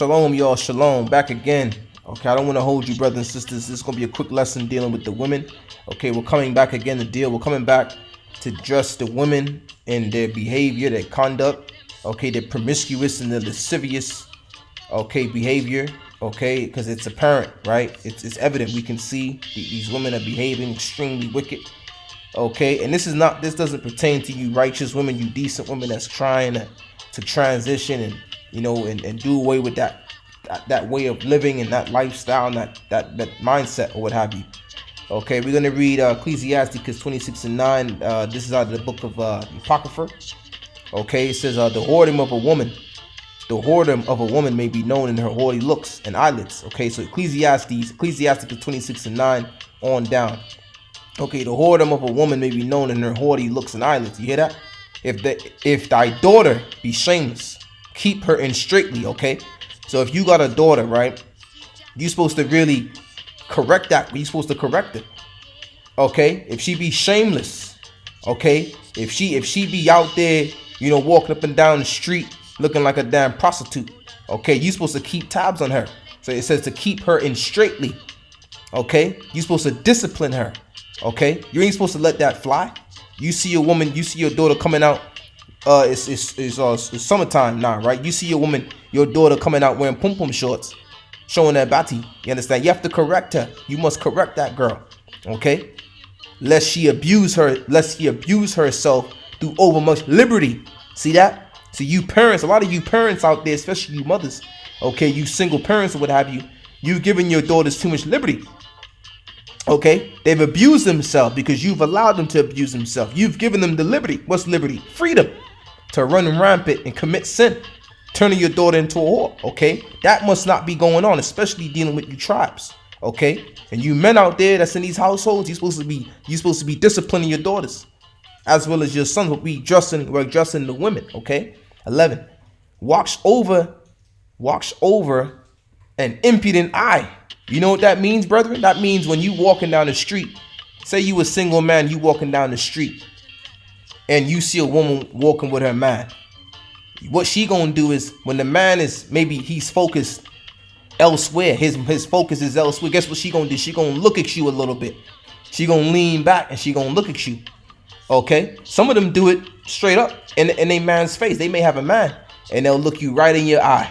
Shalom, y'all. Shalom. Back again. Okay, I don't want to hold you, brothers and sisters. This is going to be a quick lesson dealing with the women. Okay, we're coming back again to deal. We're coming back to address the women and their behavior, their conduct. Okay, their promiscuous and their lascivious, okay, behavior. Okay, because it's apparent, right? It's evident. We can see these women are behaving extremely wicked. Okay, and this doesn't pertain to you righteous women, you decent women that's trying to transition and and do away with that way of living and that lifestyle and that mindset or what have you. Okay, we're gonna read Ecclesiastes 26:9. This is out of the book of Apocrypha. Okay, it says the whoredom of a woman may be known in her haughty looks and eyelids. Okay, so Ecclesiastes 26:9 on down. Okay, the whoredom of a woman may be known in her haughty looks and eyelids. You hear that? If thy daughter be shameless, keep her in straitly. Okay, so if you got a daughter, right, you're supposed to really correct that. You're supposed to correct it. Okay, if she be shameless, okay, if she be out there, walking up and down the street looking like a damn prostitute, okay, you're supposed to keep tabs on her. So it says to keep her in straitly. Okay, you're supposed to discipline her. Okay, you ain't supposed to let that fly. You see a woman, you see your daughter coming out. It's summertime now, right? You see your daughter coming out wearing pom pom shorts, showing her body. You understand? You have to correct her. You must correct that girl. Okay, lest she abuse herself through overmuch liberty. See that? So you parents, a lot of you parents out there, especially you mothers, okay, you single parents or what have you, you've given your daughters too much liberty. Okay, they've abused themselves because you've allowed them to abuse themselves. You've given them the liberty. What's liberty? Freedom to run rampant and commit sin, turning your daughter into a whore. Okay, that must not be going on, especially dealing with you tribes. Okay, and you men out there that's in these households, you're supposed to be disciplining your daughters as well as your sons. We're addressing the women. Okay, 11. Watch over an impudent eye. You know what that means, brethren? That means when you walking down the street, say you a single man, you walking down the street and you see a woman walking with her man. What she gonna do is when the man is, maybe he's focused elsewhere, his focus is elsewhere, guess what she gonna do? She gonna look at you a little bit. She gonna lean back and she gonna look at you. Okay, some of them do it straight up in a man's face. They may have a man and they'll look you right in your eye.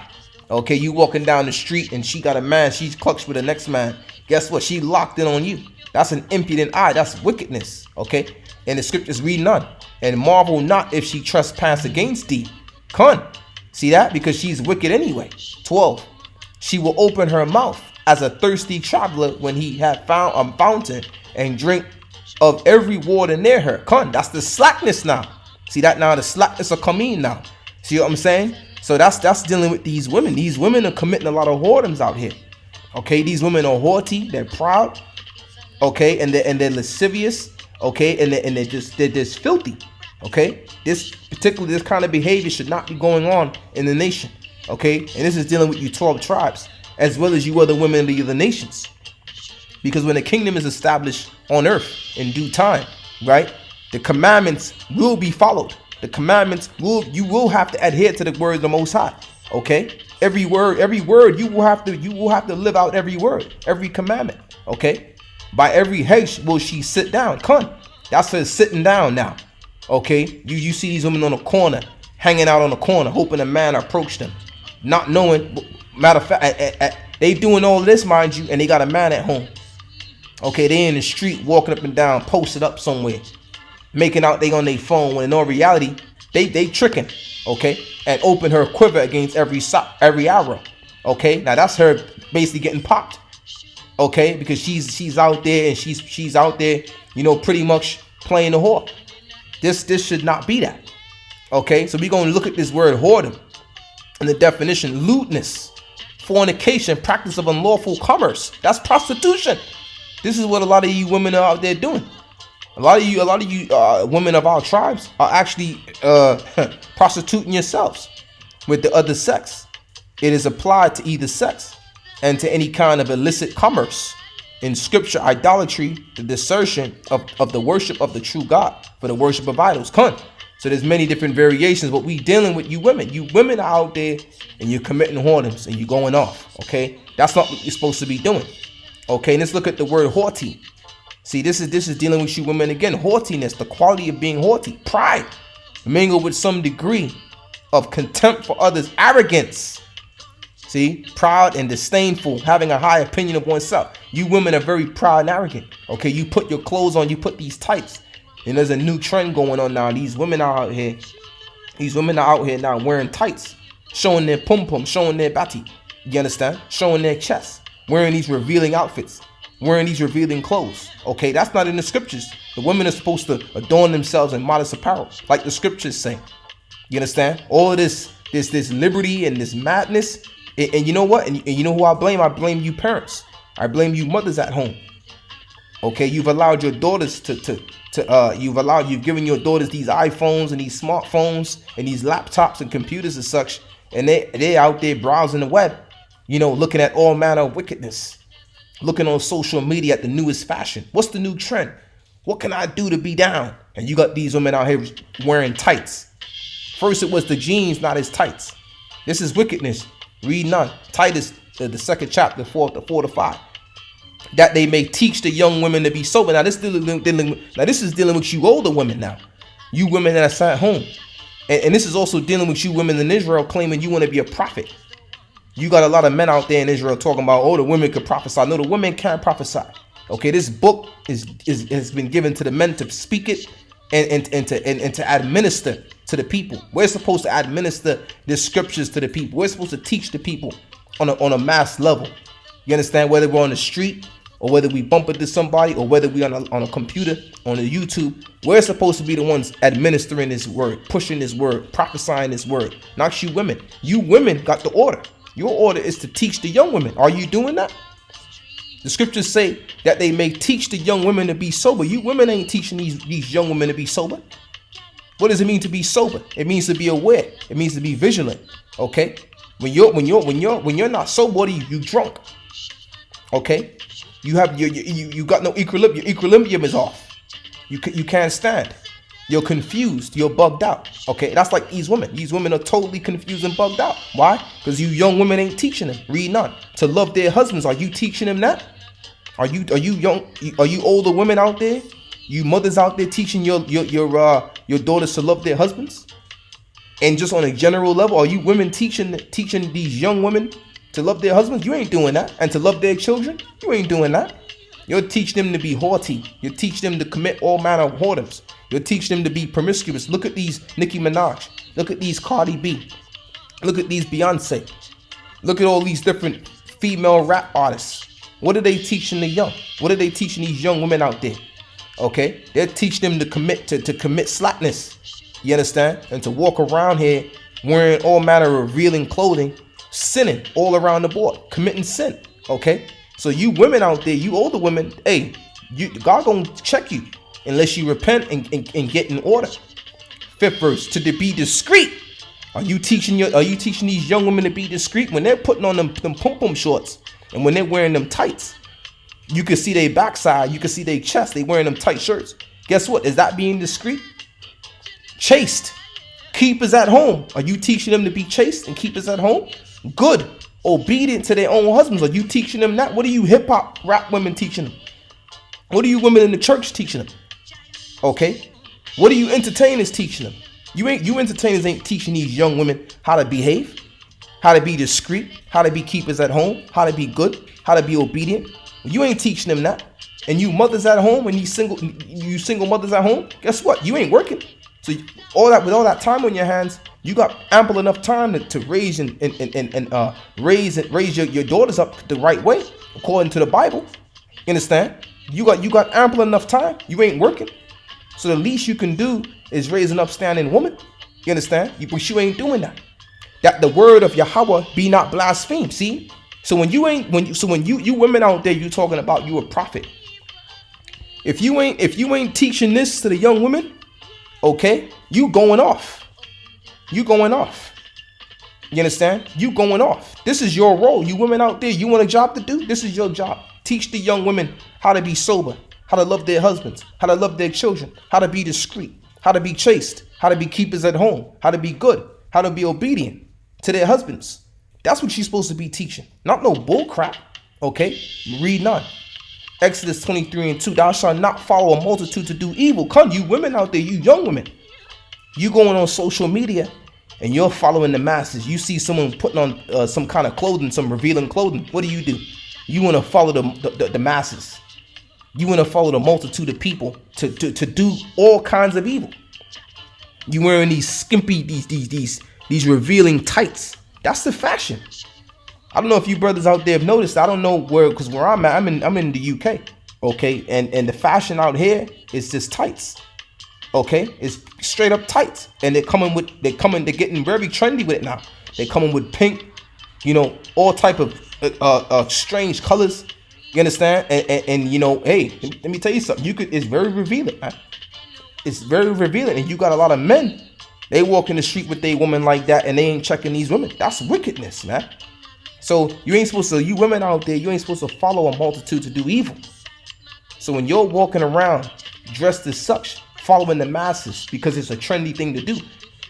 Okay, you walking down the street and she got a man, she's clutched with the next man. Guess what? She locked in on you. That's an impudent eye. That's wickedness. Okay, and the scriptures read none. And marvel not if she trespass against thee. See that? Because she's wicked anyway. 12. She will open her mouth as a thirsty traveler when he had found a fountain and drink of every water near her. That's the slackness now. See that now? The slackness will come in now. See what I'm saying? So that's dealing with these women. These women are committing a lot of whoredoms out here. Okay, these women are haughty, they're proud, okay, and they're lascivious, okay, and they're just filthy. Okay, this kind of behavior should not be going on in the nation. Okay, and this is dealing with you 12 tribes as well as you other women of the other nations. Because when the kingdom is established on earth in due time, right, the commandments will be followed. The commandments you will have to adhere to the word of the Most High. Okay, every word you will have to live out every word, every commandment. Okay, by every hedge will she sit down. That's her sitting down now. Okay, you see these women on the corner, hanging out on the corner, hoping a man approach them, not knowing. Matter of fact, they doing all this, mind you, and they got a man at home. Okay, they in the street walking up and down, posted up somewhere, making out they on their phone, when in all reality they tricking. Okay, and open her quiver against every arrow. Okay, now that's her basically getting popped. Okay, because she's out there and she's out there, pretty much playing the whore. This should not be that. Okay, so we're gonna look at this word whoredom and the definition: lewdness, fornication, practice of unlawful commerce. That's prostitution. This is what a lot of you women are out there doing. A lot of you women of our tribes are actually prostituting yourselves with the other sex. It is applied to either sex and to any kind of illicit commerce. In scripture, idolatry, the desertion of the worship of the true God for the worship of idols. So there's many different variations, but we dealing with you women. You women are out there and you're committing whoredoms and you're going off. Okay, that's not what you're supposed to be doing. Okay, let's look at the word haughty. See, this is dealing with you women again. Haughtiness, the quality of being haughty, pride, mingled with some degree of contempt for others, arrogance. See, proud and disdainful, having a high opinion of oneself. You women are very proud and arrogant. Okay, you put your clothes on, you put these tights. And there's a new trend going on now. These women are out here. These women are out here now wearing tights, showing their pum-pum, showing their bati. You understand? Showing their chest, wearing these revealing outfits, wearing these revealing clothes. Okay, that's not in the scriptures. The women are supposed to adorn themselves in modest apparel, like the scriptures say. You understand? All of this liberty and this madness. And you know what? And you know who I blame? I blame you parents. I blame you mothers at home. Okay, you've allowed your daughters you've given your daughters these iPhones and these smartphones and these laptops and computers and such, and they're out there browsing the web, looking at all manner of wickedness, looking on social media at the newest fashion. What's the new trend? What can I do to be down? And you got these women out here wearing tights. First it was the jeans, not his tights. This is wickedness. Read none. Titus, the second chapter, 4-5. That they may teach the young women to be sober. Now this is dealing with you older women now. You women that are sat at home. And this is also dealing with you women in Israel claiming you want to be a prophet. You got a lot of men out there in Israel talking about, the women could prophesy. No, the women can't prophesy. Okay, this book has been given to the men to speak it and to administer to the people. We're supposed to administer the scriptures to the people. We're supposed to teach the people on a mass level. You understand? Whether we're on the street or whether we bump into somebody or whether we on a computer, on a YouTube, we're supposed to be the ones administering this word, pushing this word, prophesying this word. Not you women. You women got the order. Your order is to teach the young women. Are you doing that? The scriptures say that they may teach the young women to be sober. You women ain't teaching these young women to be sober. What does it mean to be sober? It means to be aware. It means to be vigilant. Okay? When you're not sober, you drunk. Okay, you got no equilibrium. Your equilibrium is off. You can't stand. You're confused. You're bugged out. Okay, that's like these women. These women are totally confused and bugged out. Why? Because you young women ain't teaching them. Read none. To love their husbands. Are you teaching them that? Are you older women out there? You mothers out there teaching your daughters to love their husbands? And just on a general level, are you women teaching these young women to love their husbands? You ain't doing that. And to love their children? You ain't doing that. You'll teach them to be haughty. You teach them to commit all manner of whoredoms. You'll teach them to be promiscuous. Look at these Nicki Minaj. Look at these Cardi B. Look at these Beyonce. Look at all these different female rap artists. What are they teaching the young? What are they teaching these young women out there? Okay, they're teaching them to commit slackness. You understand? And to walk around here wearing all manner of revealing clothing, sinning all around the board, committing sin. Okay, so you women out there, you older women, hey, God gonna check you unless you repent and get in order. 5th verse, to be discreet. Are you teaching these young women to be discreet when they're putting on them pum-pum shorts and when they're wearing them tights? You can see their backside, you can see their chest, they wearing them tight shirts. Guess what? Is that being discreet? Chaste. Keepers at home. Are you teaching them to be chaste and keepers at home? Good. Obedient to their own husbands. Are you teaching them that? What are you hip hop rap women teaching them? What are you women in the church teaching them? Okay. What are you entertainers teaching them? You entertainers ain't teaching these young women how to behave, how to be discreet, how to be keepers at home, how to be good, how to be obedient. You ain't teaching them that. And you mothers at home, and you single mothers at home, guess what? You ain't working. So with all that time on your hands, you got ample enough time to raise and raise your daughters up the right way according to the Bible. You understand? You got ample enough time. You ain't working. So the least you can do is raise an upstanding woman. You understand? But you ain't doing that. That the word of Yahweh be not blasphemed. See? So when you women out there, you talking about you a prophet. If you ain't teaching this to the young women, okay, you going off. You going off. You understand? You going off. This is your role. You women out there, you want a job to do? This is your job. Teach the young women how to be sober, how to love their husbands, how to love their children, how to be discreet, how to be chaste. how to be keepers at home, how to be good, how to be obedient to their husbands. That's what she's supposed to be teaching. Not no bull crap. Okay, read none. Exodus 23:2, thou shalt not follow a multitude to do evil. Come, you women out there, you young women, you going on social media and you're following the masses. You see someone putting on some kind of clothing, some revealing clothing. What do? You want to follow the masses. You want to follow the multitude of people to do all kinds of evil. You wearing these skimpy, these revealing tights. That's the fashion. I don't know if you brothers out there have noticed. I don't know where, because where I'm at, I'm in the UK. Okay, and the fashion out here is just tights. Okay, it's straight up tights, and they're getting very trendy with it now. They're coming with pink, all type of strange colors. You understand? And hey, let me tell you something. It's very revealing, man. It's very revealing, and you got a lot of men. They walk in the street with their women like that, and they ain't checking these women. That's wickedness, man. So you women out there, you ain't supposed to follow a multitude to do evil. So when you're walking around dressed as such, following the masses because it's a trendy thing to do,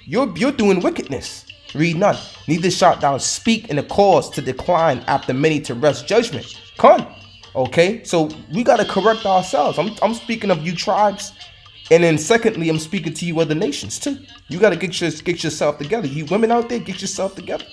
you're doing wickedness. Read none. Neither shalt thou speak in a cause to decline after many to rest judgment. Come. Okay, so we got to correct ourselves. I'm speaking of you tribes, and then secondly, I'm speaking to you other nations too. You got to get yourself together. You women out there, get yourself together.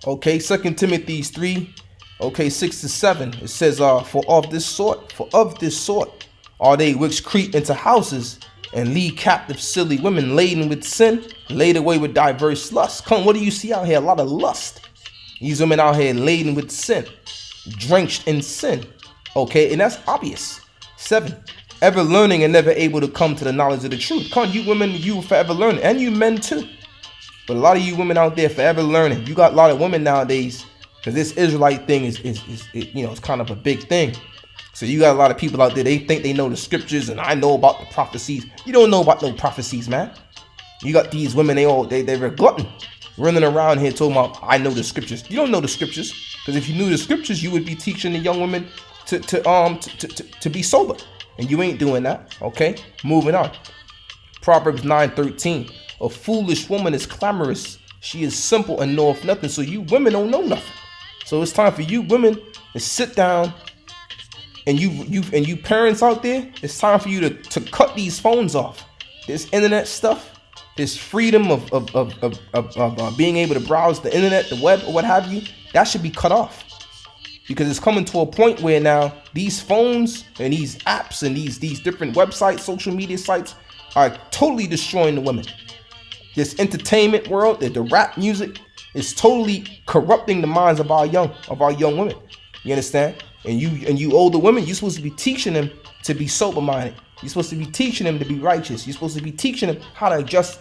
Okay, 2 Timothy 3, 6-7. It says, for of this sort are they which creep into houses and lead captive silly women laden with sin, laid away with diverse lusts. Come, what do you see out here? A lot of lust. These women out here laden with sin, drenched in sin. Okay, and that's obvious. 7, ever learning and never able to come to the knowledge of the truth. Come, you women, you forever learning, and you men too. But a lot of you women out there forever learning. You got a lot of women nowadays, because this Israelite thing is it's kind of a big thing. So you got a lot of people out there, they think they know the scriptures, and I know about the prophecies. You don't know about no prophecies, man. You got these women, they're glutton, running around here talking about, I know the scriptures. You don't know the scriptures, because if you knew the scriptures, you would be teaching the young women to be sober, and you ain't doing that. Okay, moving on. Proverbs 9:13. A foolish woman is clamorous. She is simple and knoweth nothing. So you women don't know nothing. So it's time for you women to sit down, and you parents out there, it's time for you to cut these phones off. This internet stuff, this freedom of being able to browse the internet, the web, or what have you, that should be cut off. Because it's coming to a point where now these phones and these apps and these different websites, social media sites are totally destroying the women. This entertainment world, the rap music, is totally corrupting the minds of our young women. You understand? And you older women, you're supposed to be teaching them to be sober minded. You're supposed to be teaching them to be righteous. You're supposed to be teaching them how to dress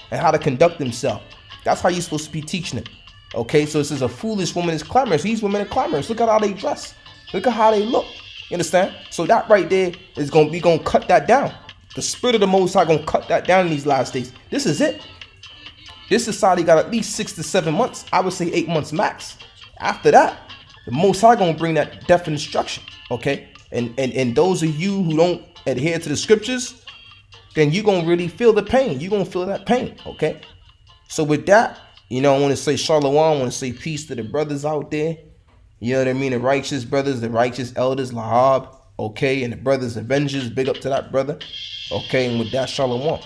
and how to conduct themselves. That's how you're supposed to be teaching them. Okay, so it says a foolish woman is clamorous. These women are clamorous. Look at how they dress. Look at how they look. You understand? So that right there is going to cut that down. The Spirit of the Most High gonna cut that down in these last days. This is it. This society got at least 6 to 7 months. I would say 8 months max. After that, the Most High gonna bring that death and destruction. Okay, and those of you who don't adhere to the scriptures, then you gonna really feel the pain. You gonna feel that pain. Okay. So with that, I want to say shalom. I want to say peace to the brothers out there. You know what I mean? The righteous brothers, the righteous elders, Lahab. Okay, and the brothers Avengers, big up to that brother. Okay, and with that, shalom.